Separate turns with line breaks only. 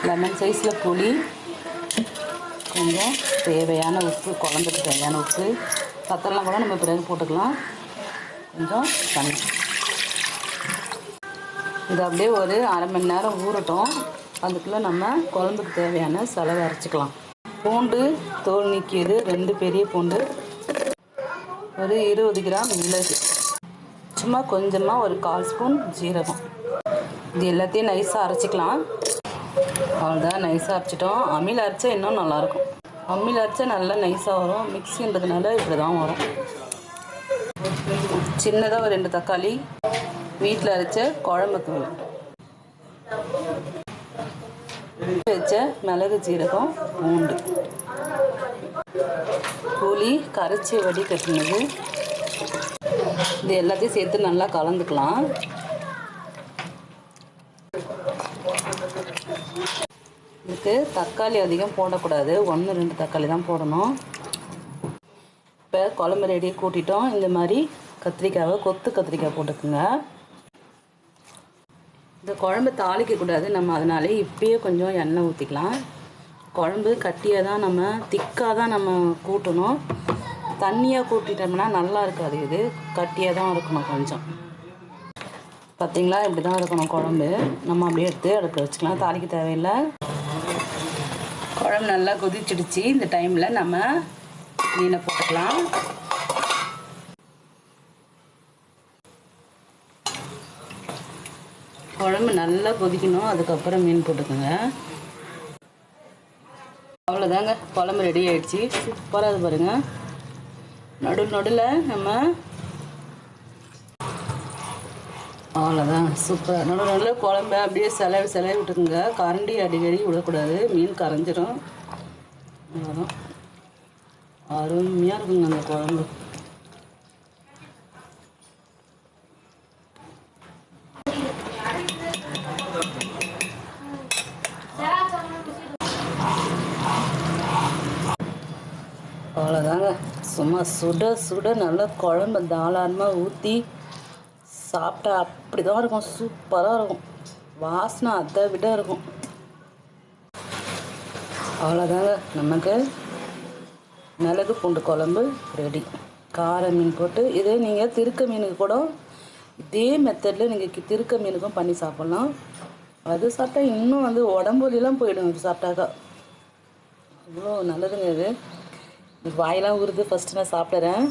Lemon சைஸில் புளி, கொஞ்சம் தேவையான உப்பு, குழம்புக்கு தேவையான உப்பு, பத்தெல்லாம் கூட நம்ம பிறகு போட்டுக்கலாம். கொஞ்சம் தண்ணி. இது அப்படியே ஒரு அரை மணி நேரம் ஊறட்டும். அதுக்குள்ளே நம்ம குழம்புக்கு தேவையான செலவை அரைச்சிக்கலாம். பூண்டு தோல் நீக்கியது 2 பெரிய பூண்டு, ஒரு 20 கிராம் மிளகு, சும்மா கொஞ்சமாக ஒரு 1/4 ஸ்பூன் ஜீரகம். இது எல்லாத்தையும் நைஸாக அரைச்சிக்கலாம். அவ்வளோதான், நைஸாக அரைச்சிட்டோம். அம்மியில் அரைச்சா இன்னும் நல்லாயிருக்கும். அம்மியில் அரைச்சா நல்லா நைஸாக வரும். மிக்ஸின்றதுனால இப்படி தான் வரும். சின்னதாக ஒரு 2 தக்காளி, வீட்டில் அரைச்ச குழம்பு தூள், வச்ச மிளகு ஜீரகம் பூண்டு, புளி கரைச்சி வடி கட்டினது. இது எல்லாத்தையும் சேர்த்து நல்லா கலந்துக்கலாம். இதுக்கு தக்காளி அதிகம் போடக்கூடாது, 1-2 தக்காளி தான் போடணும். இப்போ குழம்பு ரெடியாக கூட்டிட்டோம். இந்த மாதிரி கத்திரிக்காவை கொத்து கத்திரிக்காய் போட்டுக்குங்க. இந்த குழம்பு தாளிக்கக்கூடாது நம்ம, அதனாலே இப்பயே கொஞ்சம் எண்ணெய் ஊற்றிக்கலாம். குழம்பு கட்டியாக தான் நம்ம, திக்காக தான் நம்ம கூட்டணும். தண்ணியாக கூட்டிட்டோம்னா நல்லா இருக்காது. இது கட்டியாக தான் இருக்கணும் கொஞ்சம். பார்த்திங்களா, இப்படி தான் இருக்கணும் குழம்பு. நம்ம அப்படியே எடுத்து அடுப்பில் வச்சுக்கலாம், தாளிக்க தேவையில்லை. குழம்பு நல்லா கொதிச்சிடுச்சு. இந்த டைமில் நம்ம மீனை போட்டுக்கலாம். குழம்பு நல்லா கொதிக்கணும், அதுக்கப்புறம் மீன் போட்டுக்கோங்க. அவ்வளோதாங்க, குழம்பு ரெடி ஆகிடுச்சு. சூப்பராக இது பாருங்கள். நடுவில் நம்ம அவ்வளோதான், சூப்பராக நடுவில் குழம்பு அப்படியே செலவி விட்டுக்குங்க. கரண்டி அடிக்கடி விடக்கூடாது, மீன் கரைஞ்சிடும். அவ்வளோதான், அருமையாக இருக்குங்க அந்த குழம்பு. அவ்வளோதாங்க, சும்மா சுட சுட நல்லா குழம்பு தாராளமாக ஊற்றி சாப்பிட்டா அப்படி தான் இருக்கும். சூப்பராக இருக்கும். வாசனை அதை விட இருக்கும். அவ்வளோதாங்க, நமக்கு மிளகு பூண்டு குழம்பு ரெடி. கார மீன் போட்டு, இதே நீங்கள் திருக்க மீனுக்கு கூட இதே மெத்தடில் நீங்கள் திருக்க மீனுக்கும் பண்ணி சாப்பிட்லாம். அது சாப்பிட்டா இன்னும் வந்து உடம்புலாம் போயிடும். இது சாப்பிட்டாக்கா அவ்வளோ நல்லதுங்க. இது வாயெல்லாம் ஊறுது. ஃபஸ்ட்டு நான் சாப்பிட்றேன்.